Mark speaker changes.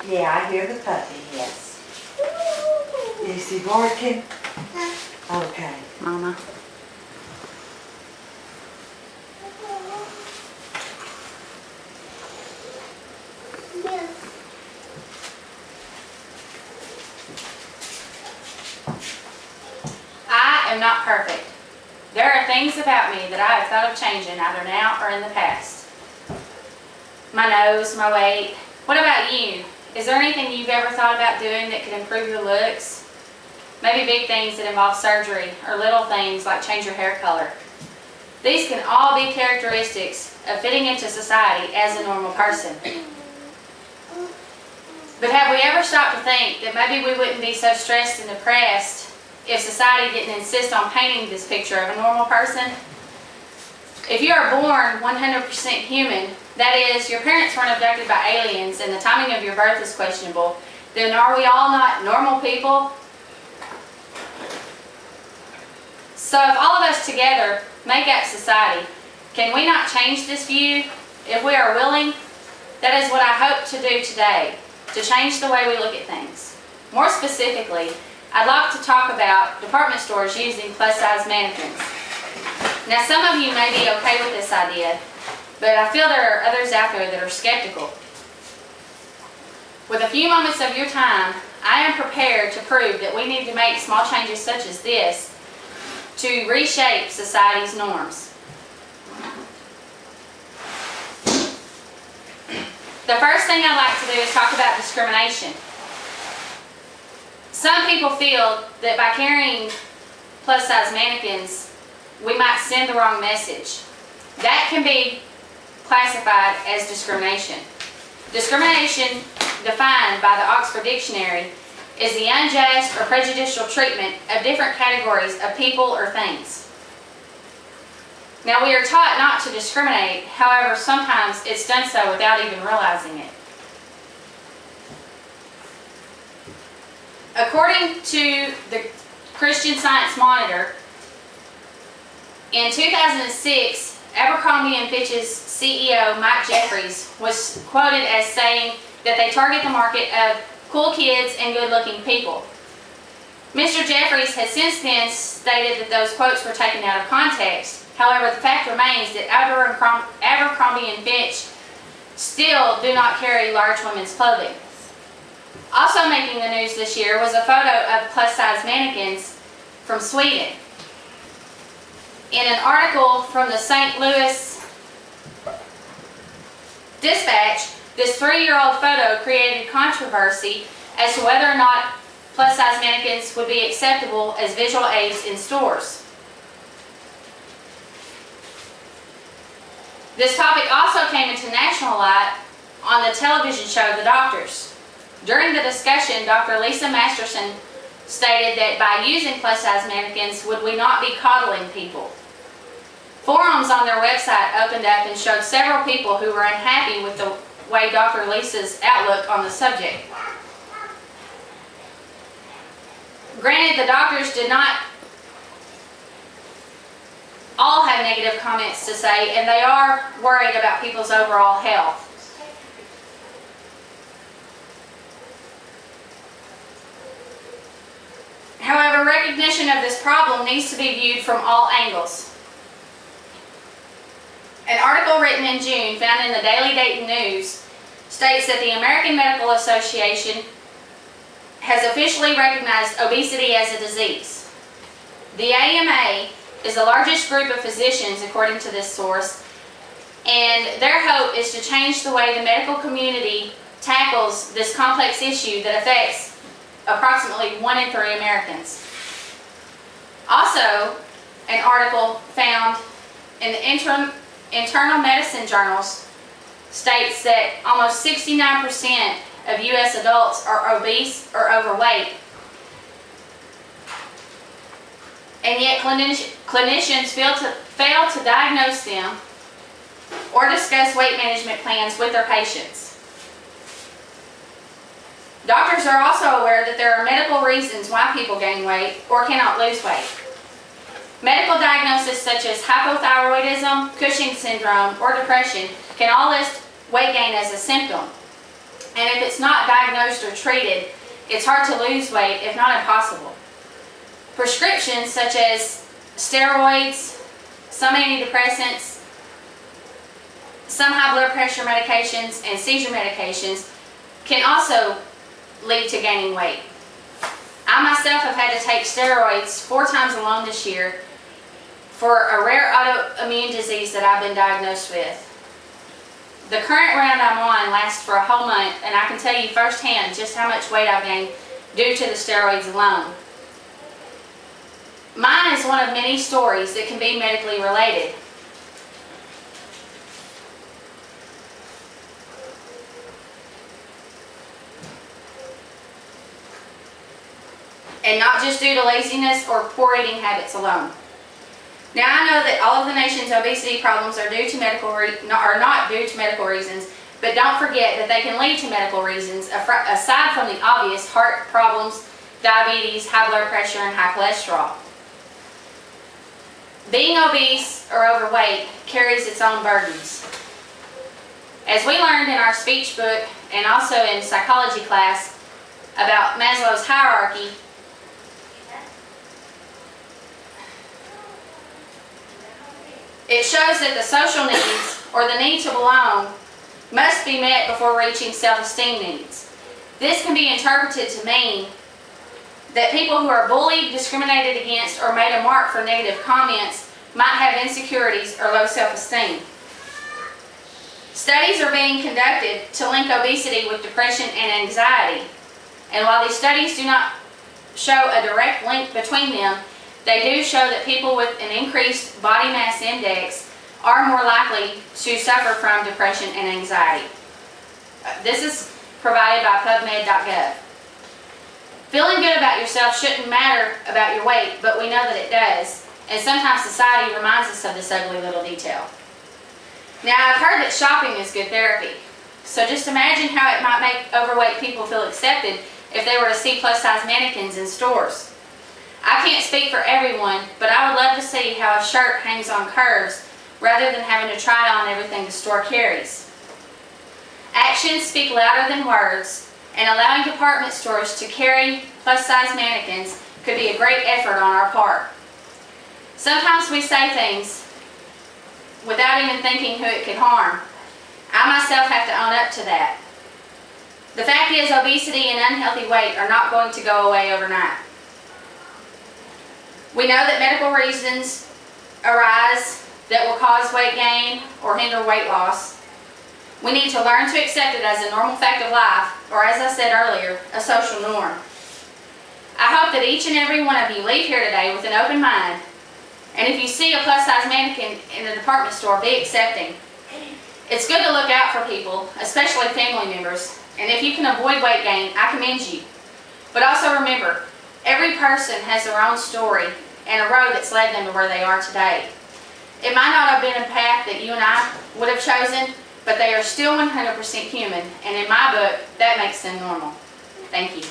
Speaker 1: Yeah, I hear the puppy, yes. Is he barking? Okay.
Speaker 2: Mama. I am not perfect. There are things about me that I have thought of changing either now or in the past. My nose, my weight. What about you? Is there anything you've ever thought about doing that could improve your looks? Maybe big things that involve surgery, or little things like change your hair color. These can all be characteristics of fitting into society as a normal person. But have we ever stopped to think that maybe we wouldn't be so stressed and depressed if society didn't insist on painting this picture of a normal person? If you are born 100% human, that is, your parents weren't abducted by aliens and the timing of your birth is questionable, then are we all not normal people? So if all of us together make up society, can we not change this view? If we are willing, that is what I hope to do today, to change the way we look at things. More specifically, I'd like to talk about department stores using plus-size mannequins. Now, some of you may be okay with this idea, but I feel there are others out there that are skeptical. With a few moments of your time, I am prepared to prove that we need to make small changes such as this to reshape society's norms. The first thing I'd like to do is talk about discrimination. Some people feel that by carrying plus-size mannequins, we might send the wrong message. That can be classified as discrimination. Discrimination, defined by the Oxford Dictionary, is the unjust or prejudicial treatment of different categories of people or things. Now, we are taught not to discriminate, however, sometimes it's done so without even realizing it. According to the Christian Science Monitor, in 2006, Abercrombie & Fitch's CEO, Mike Jeffries, was quoted as saying that they target the market of cool kids and good-looking people. Mr. Jeffries has since then stated that those quotes were taken out of context. However, the fact remains that Abercrombie & Fitch still do not carry large women's clothing. Also making the news this year was a photo of plus-size mannequins from Sweden. In an article from the St. Louis Dispatch, this 3-year-old photo created controversy as to whether or not plus-size mannequins would be acceptable as visual aids in stores. This topic also came into national light on the television show The Doctors. During the discussion, Dr. Lisa Masterson stated that by using plus-size mannequins, would we not be coddling people? Forums on their website opened up and showed several people who were unhappy with the way Dr. Lisa's outlook on the subject. Granted, the doctors did not all have negative comments to say, and they are worried about people's overall health. However, recognition of this problem needs to be viewed from all angles. An article written in June, found in the Daily Dayton News, states that the American Medical Association has officially recognized obesity as a disease. The AMA is the largest group of physicians, according to this source, and their hope is to change the way the medical community tackles this complex issue that affects approximately 1 in 3 Americans. Also, an article found in the Internal Medicine journals states that almost 69% of U.S. adults are obese or overweight, and yet clinicians fail to diagnose them or discuss weight management plans with their patients. Doctors are also aware that there are medical reasons why people gain weight or cannot lose weight. Medical diagnoses such as hypothyroidism, Cushing's syndrome, or depression can all list weight gain as a symptom. And if it's not diagnosed or treated, it's hard to lose weight, if not impossible. Prescriptions such as steroids, some antidepressants, some high blood pressure medications, and seizure medications can also lead to gaining weight. I myself have had to take steroids 4 times alone this year for a rare autoimmune disease that I've been diagnosed with. The current round I'm on lasts for a whole month, and I can tell you firsthand just how much weight I've gained due to the steroids alone. Mine is one of many stories that can be medically related. And not just due to laziness or poor eating habits alone. Now I know that all of the nation's obesity problems are due to not due to medical reasons, but don't forget that they can lead to medical reasons aside from the obvious heart problems, diabetes, high blood pressure, and high cholesterol. Being obese or overweight carries its own burdens. As we learned in our speech book and also in psychology class about Maslow's hierarchy, it shows that the social needs, or the need to belong, must be met before reaching self-esteem needs. This can be interpreted to mean that people who are bullied, discriminated against, or made a mark for negative comments might have insecurities or low self-esteem. Studies are being conducted to link obesity with depression and anxiety. And while these studies do not show a direct link between them, they do show that people with an increased body mass index are more likely to suffer from depression and anxiety. This is provided by PubMed.gov. Feeling good about yourself shouldn't matter about your weight, but we know that it does, and sometimes society reminds us of this ugly little detail. Now, I've heard that shopping is good therapy, so just imagine how it might make overweight people feel accepted if they were to see plus-size mannequins in stores. I can't speak for everyone, but I would love to see how a shirt hangs on curves rather than having to try on everything the store carries. Actions speak louder than words, and allowing department stores to carry plus-size mannequins could be a great effort on our part. Sometimes we say things without even thinking who it could harm. I myself have to own up to that. The fact is, obesity and unhealthy weight are not going to go away overnight. We know that medical reasons arise that will cause weight gain or hinder weight loss. We need to learn to accept it as a normal fact of life, or as I said earlier, a social norm. I hope that each and every one of you leave here today with an open mind, and if you see a plus-size mannequin in a department store, be accepting. It's good to look out for people, especially family members, and if you can avoid weight gain, I commend you. But also remember, every person has their own story and a road that's led them to where they are today. It might not have been a path that you and I would have chosen, but they are still 100% human, and in my book, that makes them normal. Thank you.